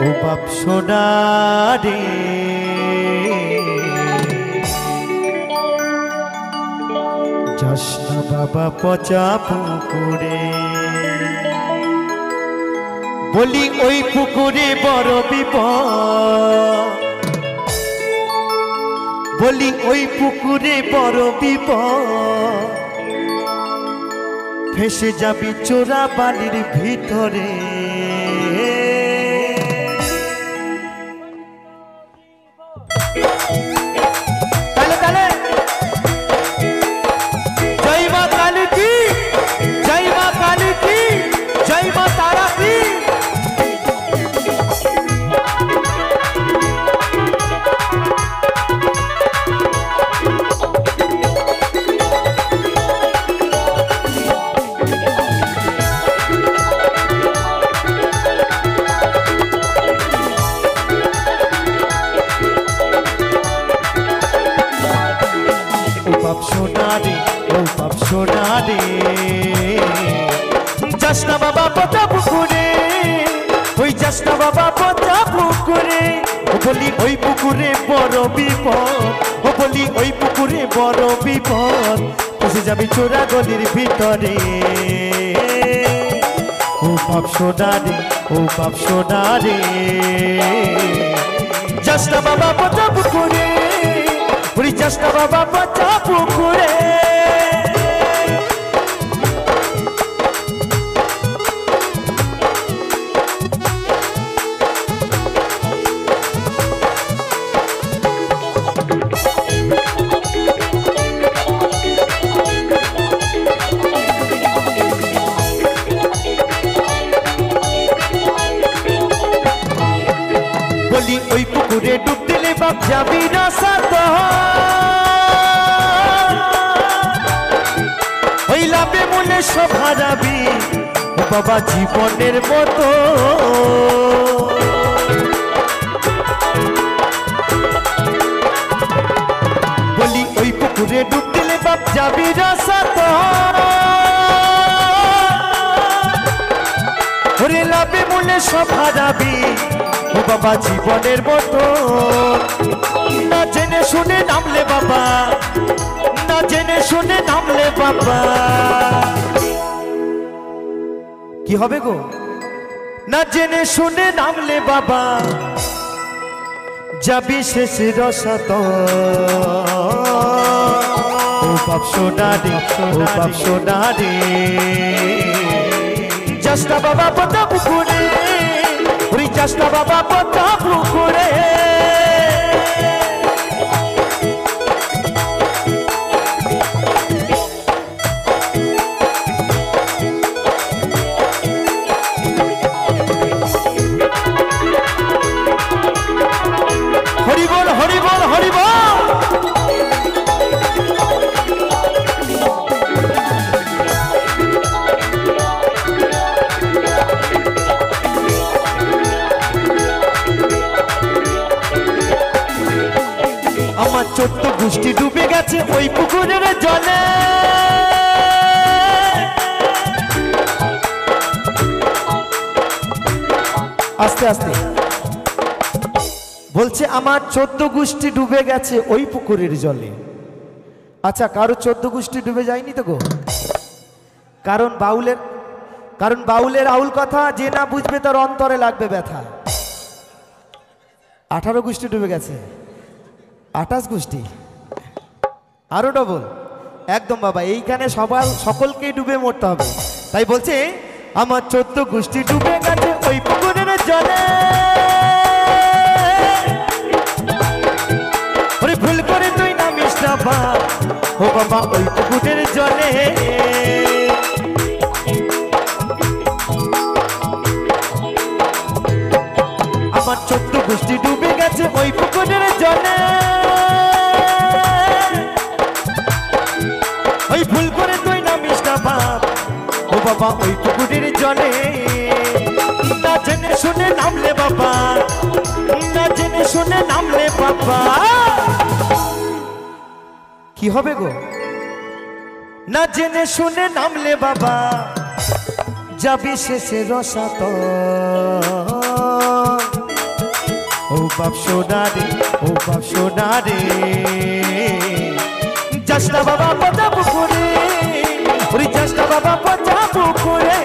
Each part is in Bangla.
ও বাপ সোনা রে যাস না বাবা পচা পুকুরে বলি ওই পুকুরে বড় বিপদ বলি ওই পুকুরে বড় বিপদ ফেসে যাবি চোরা বালির ভিতরে তালে তালে জয় মা কালী কি জয় মা কালী কি জয় মা তারা কি সোনা রে যাস না বাবা পচা পুকুরে ওই যাস না বাবা পচা পুকুরে ও বলি ওই পুকুরে বড় বিপদ ও বলি ওই পুকুরে বড় বিপদ ফেসে যাবি চোরা গলির ভিতরে ও বাপ সোনা রে ও বাপ সোনা রে যাস না বাবা পচা পুকুরে ওই যাস না বাবা পচা পুকুরে বলি ওই পুকুরে ডুব দিলে বাপ যাবি না সাত ওই লাভে মনে সব হারাবি বাবা জীবনের মতো বলি ওই পুকুরে ডুব দিলে বাপ যাবি না সাত ওরে লাভে মনে সব হারাবি ও বাবা জীবনের মতো না জেনে শুনে নামলে বাবা না জেনে শুনে নামলে বাবা কি হবে গো না জেনে শুনে নামলে বাবা যাবি শেষে রসাত ও বাপ সোনা রে ও বাপ সোনা রে যাস না বাবা পচা পুকুরে ওই যাস না বাবা পচা পুকুরে হরি বল হরি বল হরি বল আমার 14 গোষ্ঠী ডুবে গেছে ওই পুকুরের জলে আস্তে আস্তে বলছে আমার 14 গোষ্ঠী ডুবে গেছে ওই পুকুরের জলে আচ্ছা কারো 14 গোষ্ঠী ডুবে যায়নি তো গো কারণ বাউলের আউল কথা যে না বুঝবে তার অন্তরে লাগবে ব্যথা 18 গোষ্ঠী ডুবে গেছে 28 গোষ্ঠী আরো ডবল একদম বাবা এইখানে সকলকেই ডুবে মরতে হবে তাই বলছে আমার 14 গোষ্ঠী ডুবে গেছে ওই পুকুরের জলে ওরে ভুল করে তুই নামিস না বাপ ও বাবা ওই পুকুরের জলে আমার 14 গোষ্ঠী ডুবে গেছে ওই পুকুরের জলে ওই ভুল করে তুই নামিস না বাপ ও বাবা ওই পুকুরের জলে না জেনে শুনে নামলে বাবা না জেনে শুনে নামলে বাবা কি হবে গো না জেনে শুনে নামলে বাবা যাবি শেষে রসাত বাপ সোনা রে, ও বাপ সোনা রে। যাস না বাবা পচা পুকুরে, ওরে যাস না বাবা পচা পুকুরে।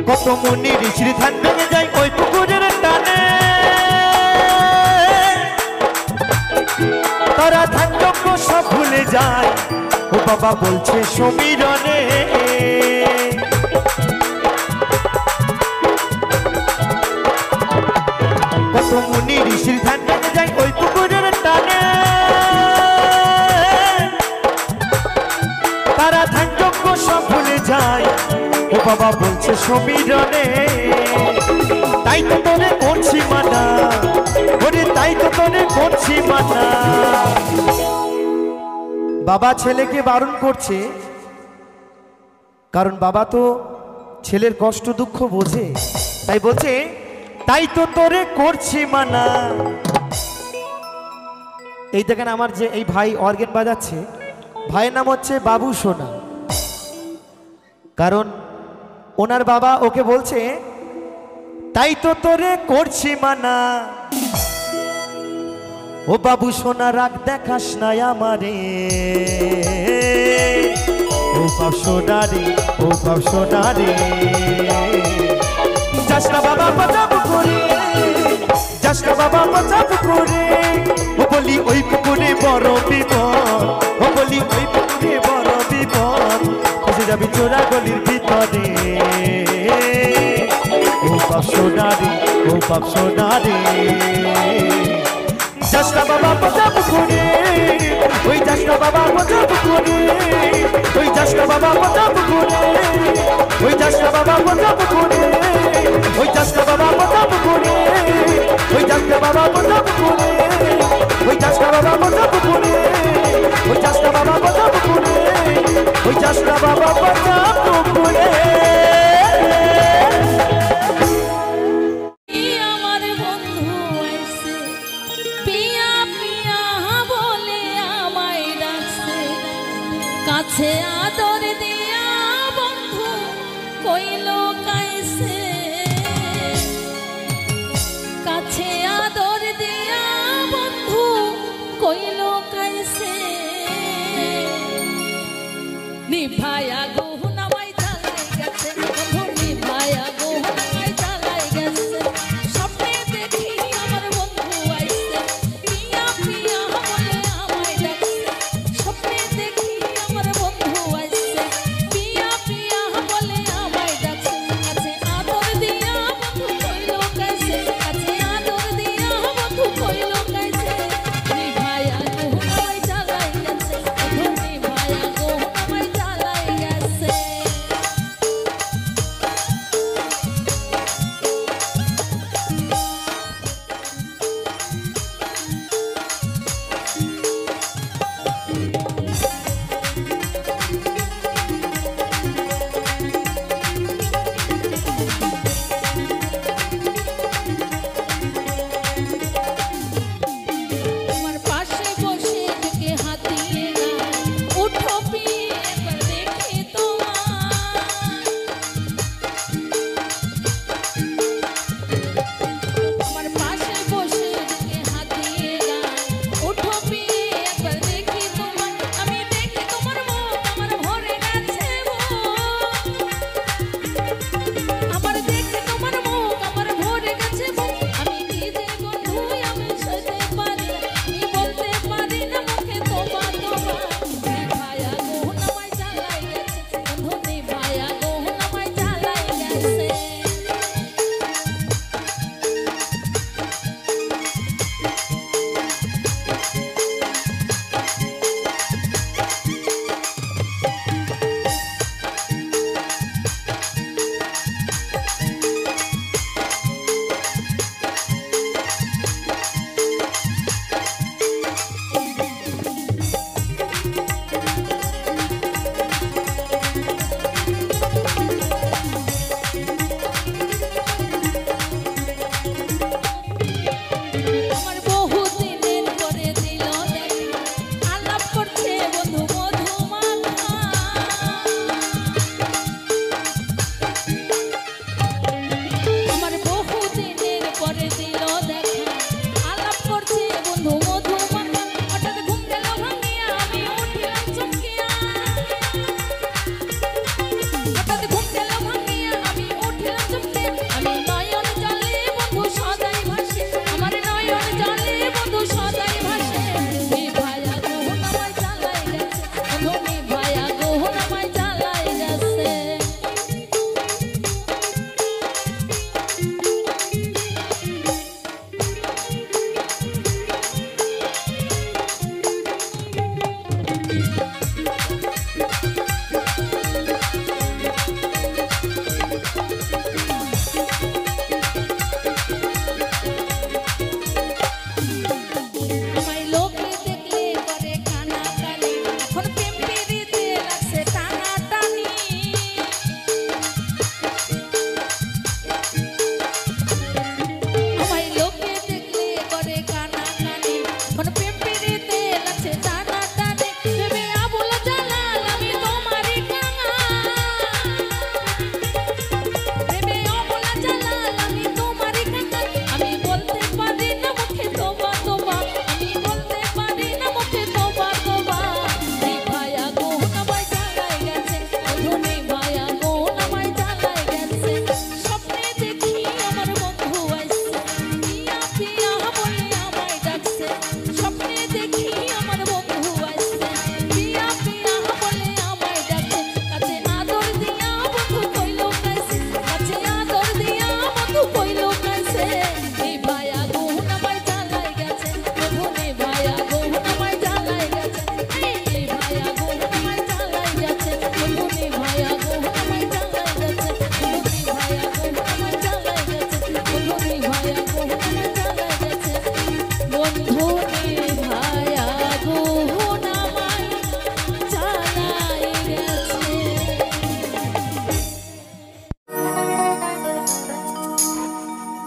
কত মনি ঋষির ধান ভেঙে যায় ওই পুকুরের টানে, তারা ধান যজ্ঞ সব ভুলে যায় ও বাবা বলছে সমীরণে। কত মনি ঋষির ধান ভেঙে যায় ওই পুকুরের টানে, তারা ধান যজ্ঞ সব ভুলে যায় ও বাবা বলছে সমীরণে। তাই তো তোরে করছি মানা, ওরে তাই তো তোরে করছি মানা। বাবা ছেলেকে বারণ করছে, কারণ বাবা তো ছেলের কষ্ট দুঃখ বোঝে, তাই বলছে তাই তো তোরে করছি মানা। এই দেখেন আমার যে এই ভাই অর্গেন বাজাচ্ছে, ভাইয়ের নাম হচ্ছে বাবু সোনা। কারণ ওনার বাবা ওকে বলছে তাই তো তোরে করছি মানা, ও বাবু সোনা রাগ দেখাস না আমারে, ও বাপ সোনা রে, ও বাপ সোনা রে। যাস না বাবা পচা পুকুরে, যাস না বাবা পচা পুকুরে, ও বলি ওই পুকুরে বড় বিপদ, ও বলি ওই পুকুরে বড় বিপদ, ফেসে যাবি চোরা গলির ভিতরে। ও বাপ সোনা রে, ও বাপ সোনা রে। যাস না বাবা পচা পুকুরে, ওই যাস না বাবা পচা পুকুরে, ওই যাস না বাবা পচা পুকুরে, ওই যাস না বাবা পচা পুকুরে, ওই যাস না বাবা পচা পুকুরে, ওই যাস না বাবা পচা পুকুরে, ওই যাস না বাবা পচা পুকুরে, ওই যাস না বাবা পচা পুকুরে, ওই যাস না বাবা পচা পুকুরে। কাছে আদর দিয়া বন্ধু কইলো কাইছে।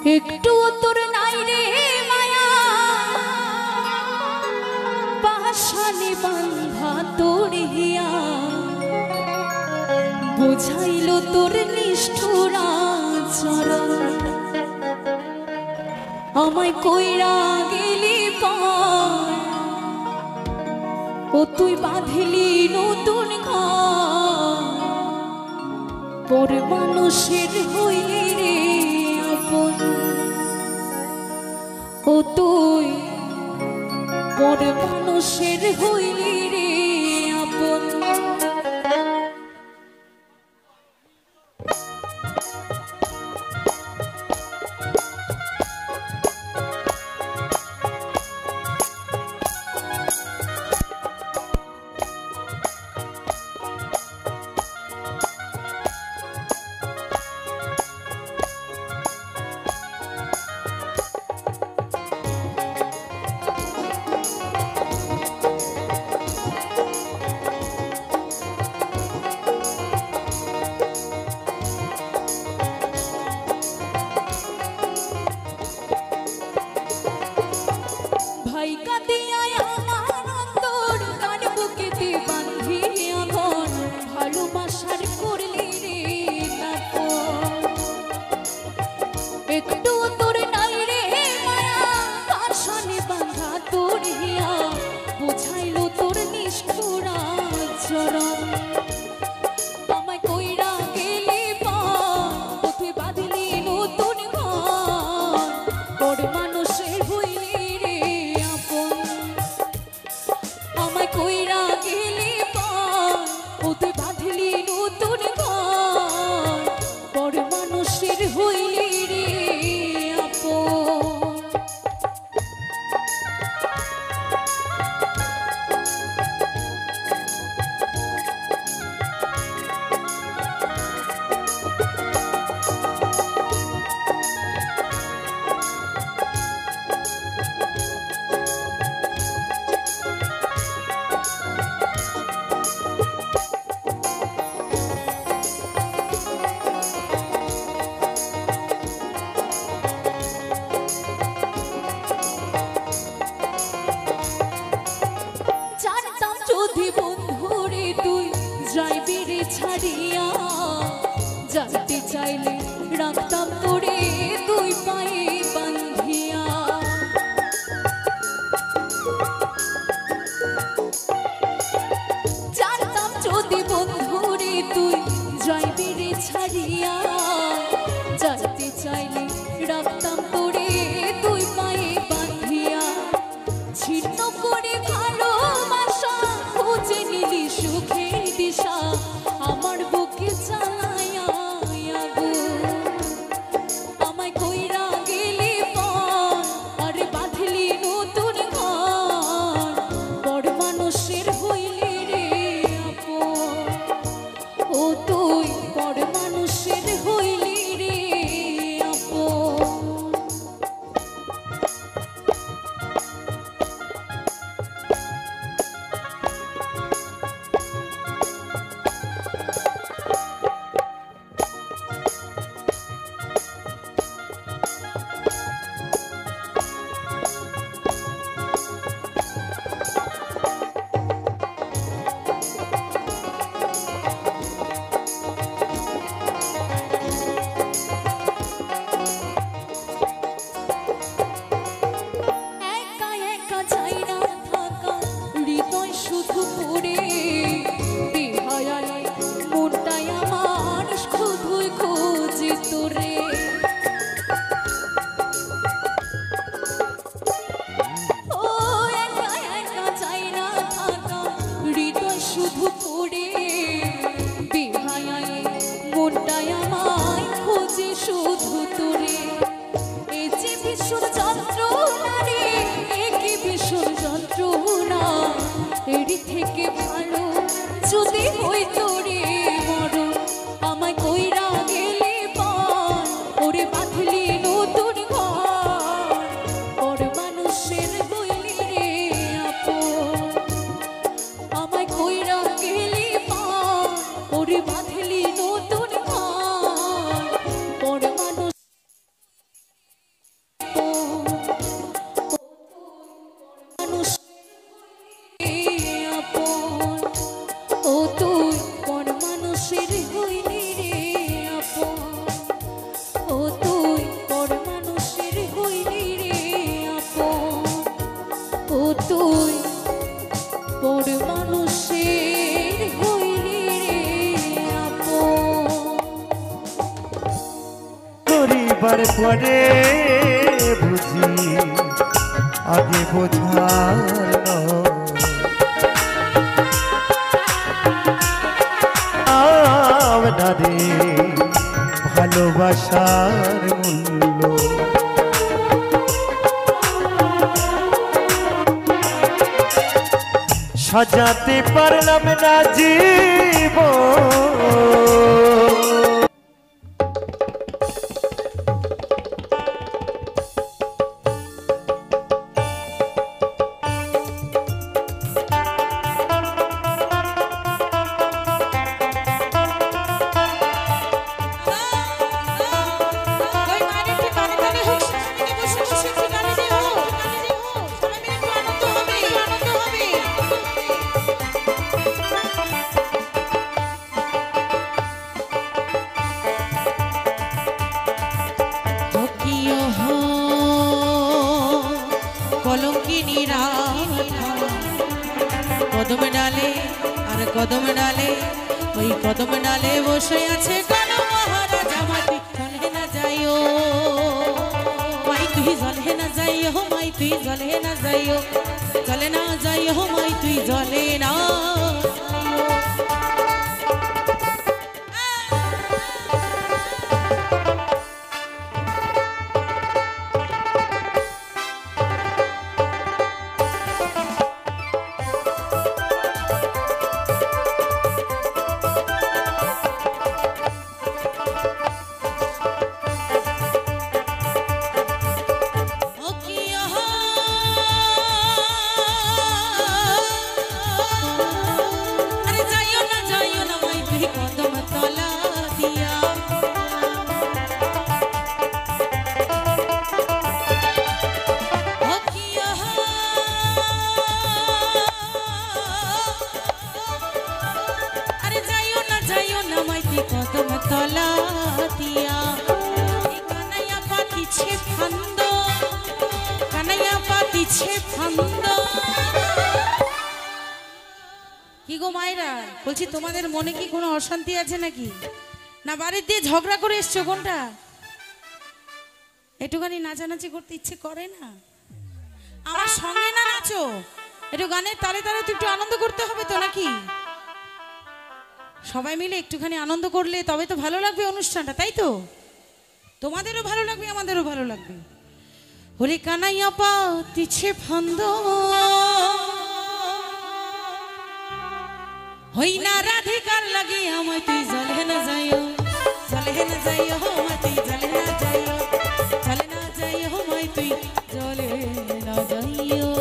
একটু তোর নাই রে মায়া পাশানে বাঁধা তোর হিয়া বোঝাইল তোর নিষ্ঠুর আচরণ আমায় কইরা গেলি পার ও তুই বাঁধিলি নতুন ঘর পর মানুষের হইলি রে আপন ও তুই পর মানুষের হইলি রে আপন ছাড়িয়া যাইতে চাইলে রাখতাম তোরে দুই পায়ে বাঁধিয়া জানতাম যদি বন্ধুরে তুই যাইবি রে ছাড়িয়া যাইতে চাইলে রাখতাম তোরে দুই পায়ে বাঁধিয়া ছিন্ন করে ভালোবাসা খুঁজে নিলি সুখের দিশা আমার বুকে চালায়া আমায় কইরা গেলি পর আরে বাঁধলি নতুন ঘর বড় মানুষের হইলি রে আপন ও তুই বড় মানুষের হইলি রে আপন বুঝিবার পরে বুঝি আগে বোঝার না রে ভালোবাসার মূল্য। সাজাতে পারলাম না জীবন। কলঙ্কিনী রাধা কদম ডালে আর কদম ডালে ওই কদম ডালে বসে আছে কালো মহারাজা মাটি চলে না যাইও মাই তুই জলে না যাইও মাই তুই জলে না যাইও চলে না যাইও মাই তুই জলে না কদম তলা দিয়া কানাইয়া পাতিছে ফান্দ কানাইয়া পাতিছে ফান্দ। কি গো মায়েরা বলছি তোমাদের মনে কি কোনো অশান্তি আছে নাকি না বাড়ির দিয়ে ঝগড়া করে এসছো কোনটা একটুখানি নাচানাচি করতে ইচ্ছে করে না আমার সঙ্গে না নাচো একটু গানের তালে তালে তো একটু আনন্দ করতে হবে তো নাকি সবাই মিলে একটুখানি আনন্দ করলে তবে তো ভালো লাগবে অনুষ্ঠানটা তাই তো তোমাদেরও ভালো লাগবে আমাদেরও ভালো লাগবে। হরে কানাইয়া পাতিছে ফান্দ হই না রাধিকার লাগে আমায় তুই জলে না যাইও জলে না যাইও আমায় তুই জলে না যাইও জলে না যাইও আমায় তুই জলে না যাইও।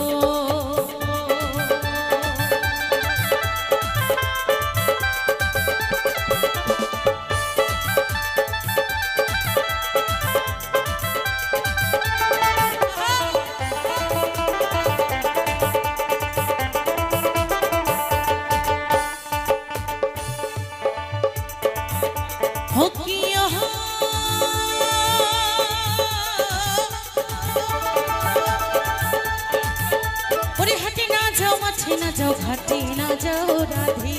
না যাও ঘাটে না যাও রাধে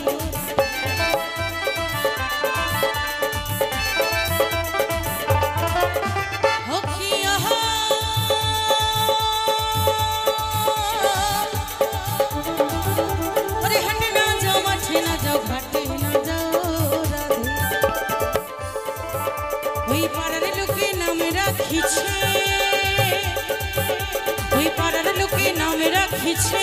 হাটে না যাও মাঠে না যাও ঘাটে না যাও রাধে ওই পাড়ার লোকে নামে রাখিছে ওই পাড়ার লোকে নামে রাখিছে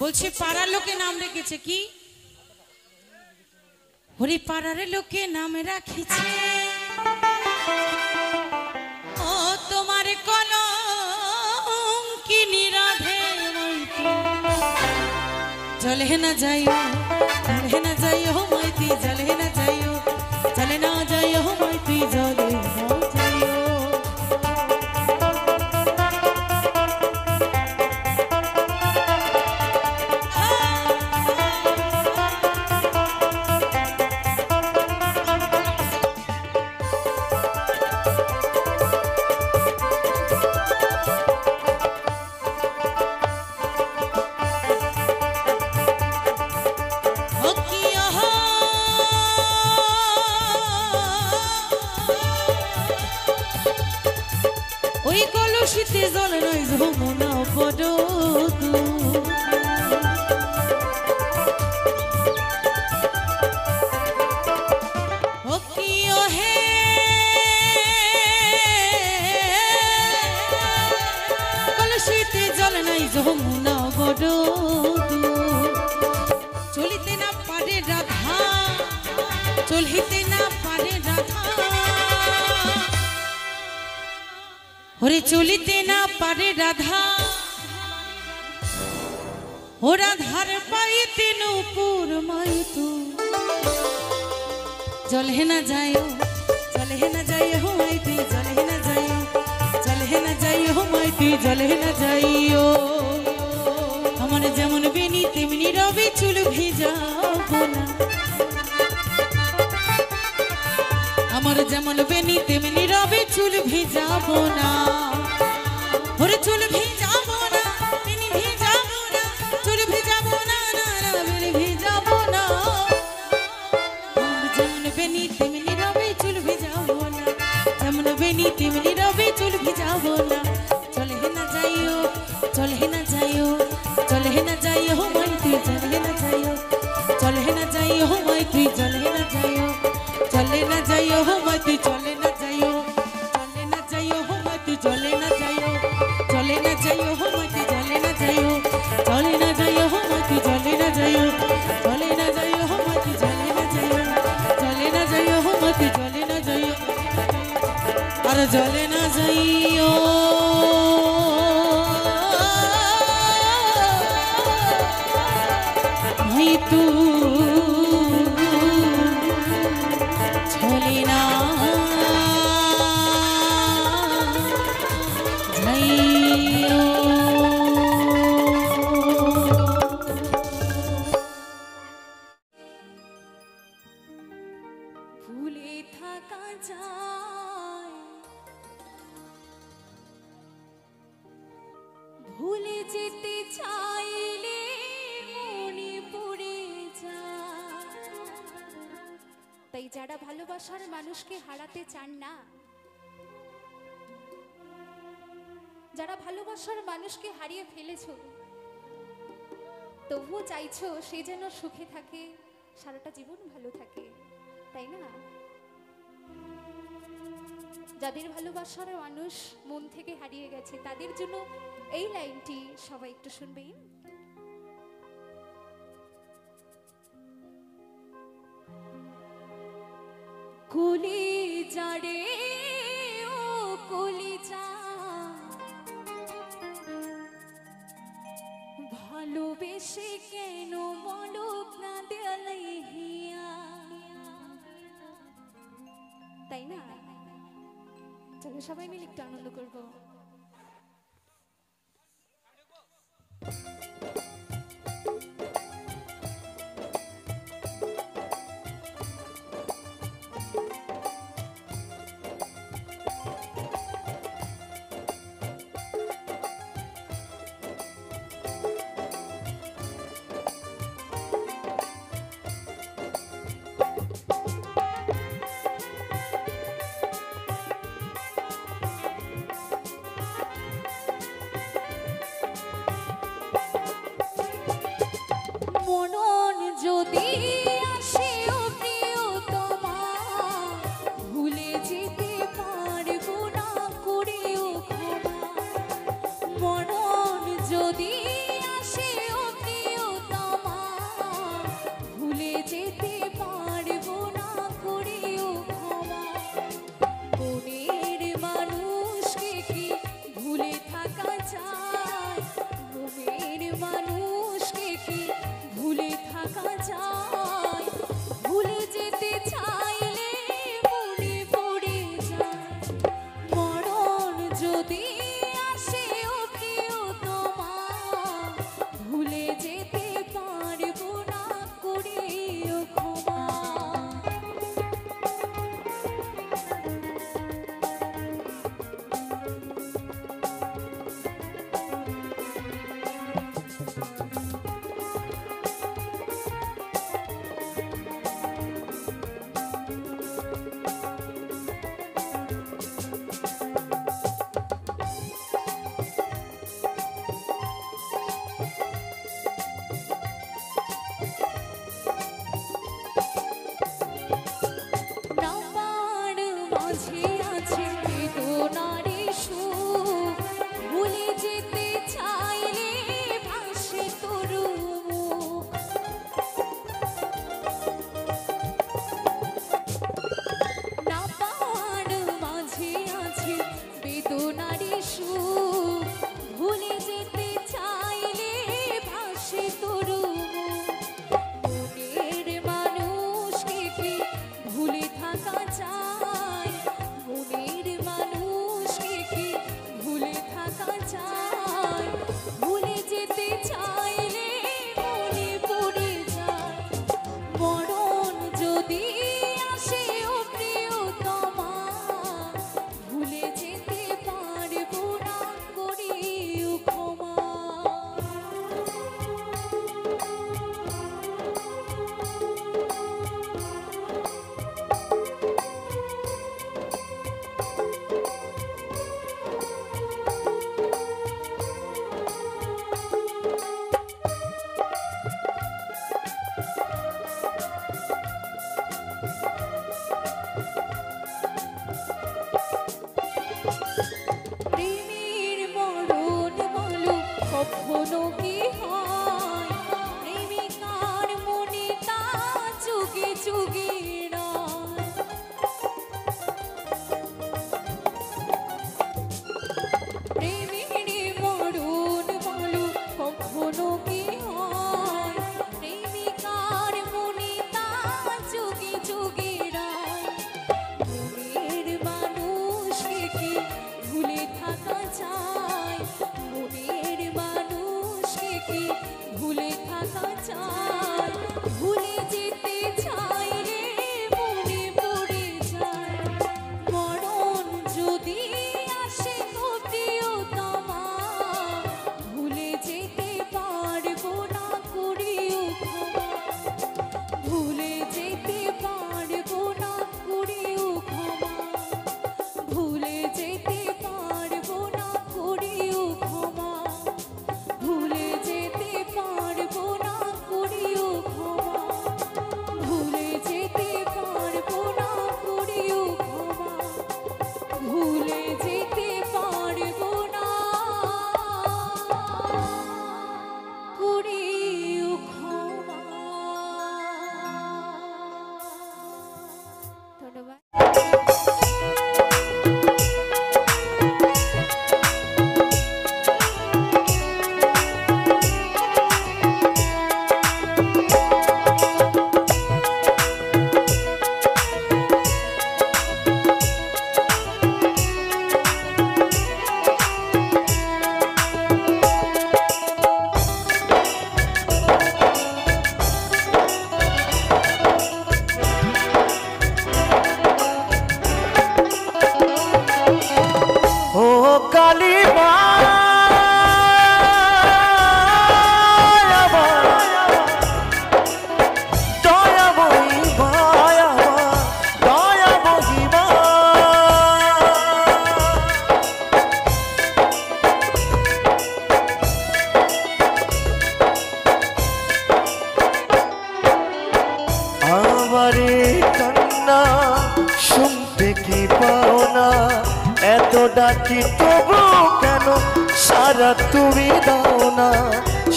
বলছে পাড়ার লোকে নাম রেখেছে কি হরি পাড়ার লোকে নাম রাখিছে ও তোমার কলঙ্কিনী রাধে চলে না যাইও চলে না যাইও মাইতি চলে না যাইও চলে না যাইও মাইতি চলে না যাইও। চলিতে জল নাই যমুনা বড় দূর। ও কি ও হে কলসিতে জল নাই যমুনা বড় দূর। চলিতে না পারে রাধা, চলিতে না পারে রাধা, ওরে চলিতে না পারে রাধা, ও রাধার পাইতে নূপুর মাইতু। জলে না যাইও, জলে না যাইও মাইতি, জলে না যাইও, জলে না যাইও মাইতি, জলে না যাইও। আমার যেমন বেনি তেমনি রবি চুল ভিজাবো না, আমার যেমন বেনি তেমনি রবি চুল ভিজাবো না। ওরে চুল ভিজাবো না, বেনি ভিজাবো না, চুল ভিজাবো না, না না বেনি ভিজাবো না। আমার যেমন বেনি তেমনি রবি চুল ভিজাবো না, যেমন বেনি তেমনি রবি চুল ভিজাবো না। চলে না যাইও, চলে না যাইও, চলে না যাইও মাইতি, চলে না যাইও, চলে না যাইও মাইতি, চলে না যাইও, চলে না যাইও মাইতি, চলে না যাইও, চলে না যাইও মাইতি, চলে না যাইও, চলে না যাইও মাইতি, চলে না যাইও, চলে না যাইও মাইতি, চলে না যাইও, চলে না যাইও মাইতি, চলে না যাইও, চলে না যাইও মাইতি, চলে না যাইও, আর চলে না যাইও। তু চলে না যাইও। ভুলে থাকা যায়, ভুলে যেতে চাইলে মনে পড়ে যায়। তাই যারা ভালোবাসার মানুষকে হারাতে চান না, যারা ভালোবাসার মানুষকে হারিয়ে ফেলেছো, তবুও চাইছো সে যেন সুখে থাকে, সারাটা জীবন ভালো থাকে, তাই না? যাদের ভালোবাসার মানুষ মন থেকে হারিয়ে গেছে তাদের জন্য এই লাইনটি সবাই একটু শুনবেন। কলিজা রে ও কলিজা, ভালোবেসে কেন মলক না দেয়ালে হিয়া, তাই না? চলো সবাই মিলে একটু আনন্দ করবো। মাঝে আছে বেদনারে সুখ ভুলে যেতে চাইলে ভাসে তোর মুখ না পাওয়ার মাঝে আছে বেদনারে সুখ ভুলে যেতে চাইলে ভাসে তোর মুখ মনের মানুষকে কি ভুলে থাকা যায় মনের মানুষকে কি ভুলে থাকা যায় ভুলে যেতে চাইলে মনে পড়ে যায় মরণ যদি আসে ও প্রিয়তমা ভুলে যেতে পারবো না করিও ক্ষমা প্রেমের মরণ বলো কখনো কি হয় প্রেমিকার মনে তা যুগে যুগে নয় প্রেমের মরণ বলো কখনো কি হয় প্রেমিকার মনে তা যুগে যুগে নয় মনের মানুষকে কি ভুলে থাকা যায় মনের মানুষকে কি ভুলে থাকা যায় ভুলে যেতে চাইলে মনে পড়ে যায় মরণ যদি আসে ও প্রিয়তমা ভুলে যেতে পারবো না করিও ক্ষমা ভুলে যেতে পারবো না করিও ক্ষমা ভুলে যেতে পারবো না করিও ক্ষমা ভুলে যেতে পারবো না করিও ক্ষমা ভুলে যেতে পারবো না করিও ক্ষমা ভুলে যেতে পারবো না করিও ক্ষমা ধন্যবাদ ও কালী মা আমার দয়াময়ী মা আমার দয়াময়ী মা আমারে কান্না শুনতে কি পাও না এত ডাকি তবু কেন সারা তুমি দাও না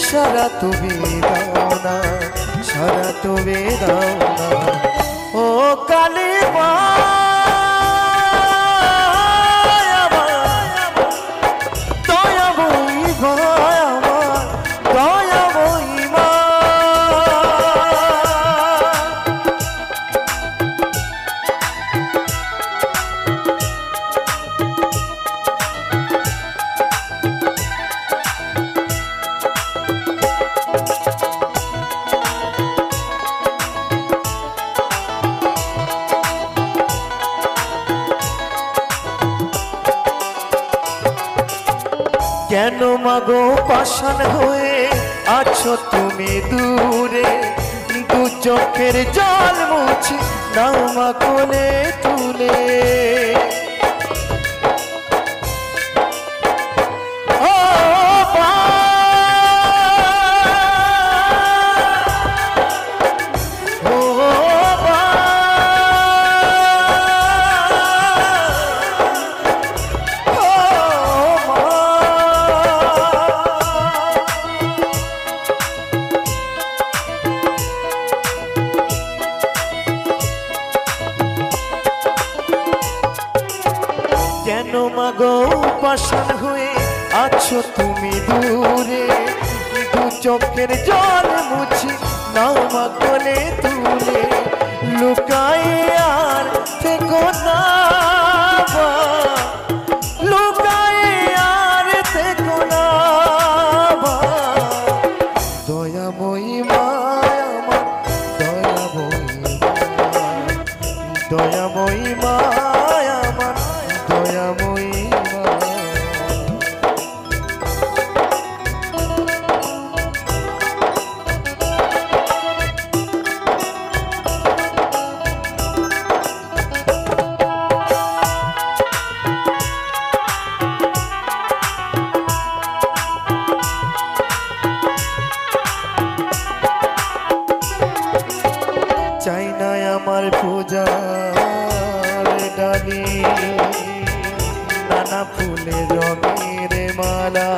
সারা তুমি দাও না সারা তুমি দাও না ও কালী মা আমার দয়াময়ী মা আমার দয়াময়ী মা কেন মাগো পাষাণ হয়ে আছো তুমি দূরে দু চোখের জল মুছে নাও মা কোলে তুলে ও মা, ও মা, কেন মাগো পাষাণ হয়ে আছো তুমি দূরে দু চোখের জল মুছি নাও মা কোলে তুলে লুকায়ে আর থেকো না মা, লুকায়ে আর থেকো না মা। দয়াময়ী মা আমার দয়াময়ী মা, দয়াময়ী মা আমার দয়াময়ী মা। চাই না আমার পূজার ডালি নানা ফুলের রঙের মালা,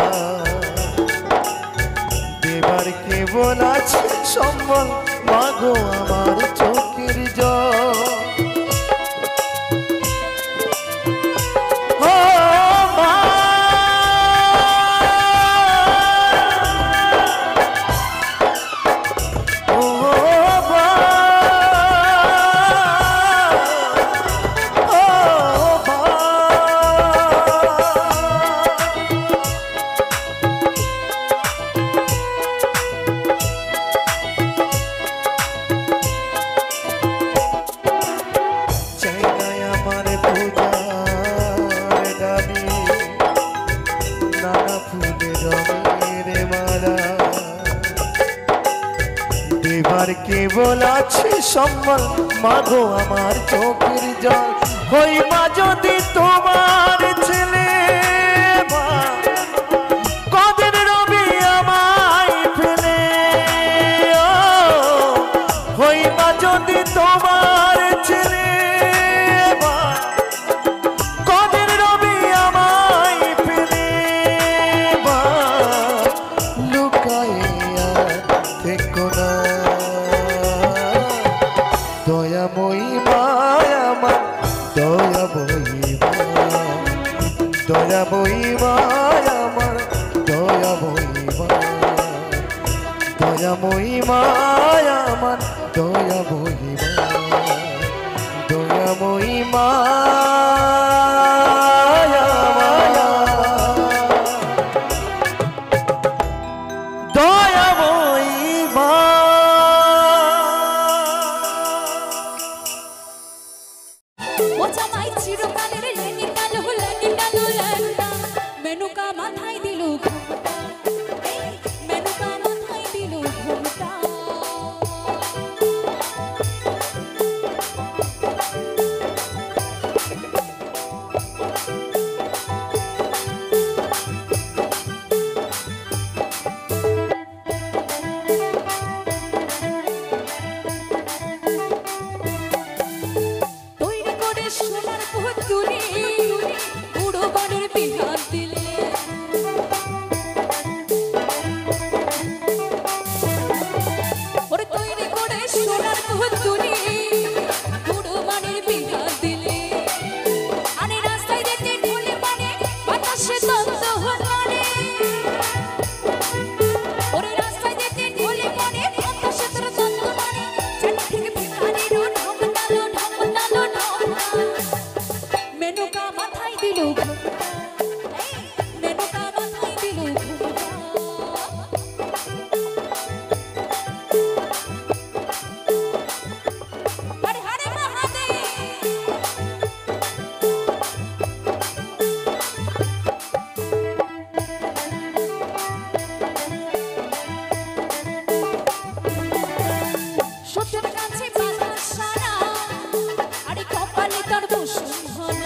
দেবার কেবল আছে সম্বল মাগো আমার চোখের জল। ও মা, ও মা, ও মা। চাই না আমার পূজার ডালি নানা ফুলের রঙের মালা, দেবার কেবল আছে সম্বল মাগো আমার চোখের জল। হই মা যদি তোমার ছেলে মা, কদিন রবি আমায় ফেলে। ও হই মা যদি তোমার ছেলে মা, কদিন রবি আমায় ফেলে মা, লুকায়ে আর থেকো না। দয়াময়ী মা আমার দয়াময়ী মা, দয়াময়ী মা আমার দয়াময়ী মা, দয়াময়ী মা আমার দয়াময়ী মা, দয়াময়ী মা দয়াময়ী মা। ও জামাই চিরকালের লেনি কালো লেহেঙ্গা, মেনুকা মাথায় দিল ঘোমটা, মেনুকা মাথায় দিল ঘোমটা। তৈরি করে সোনার পুতুলি বুড়ো বনের বিহার দিলে, ওরে তৈরি করে সোনার পুতুলি বুড়ো বনের বিহার দিলে। আরে রাস্তায় যেতে ঢোলে মানে বাতাসে তপ্ত মানে, ওরে রাস্তায় যেতে ঢোলে মানে বাতাসে তোর তপ্ত মানে। চারটি থেকে ভিখারিরও ঢমঢালো ঢমঢালো ঢমঢা, মেনুকা মাথায় দিল ঘোমটা, মেনুকা মাথায় দিল ঘোমটা। হরে হরে মহাদেব। সত্যের কাছে বাধা সারা, আরে কপালে তোর বসুন্ধরা।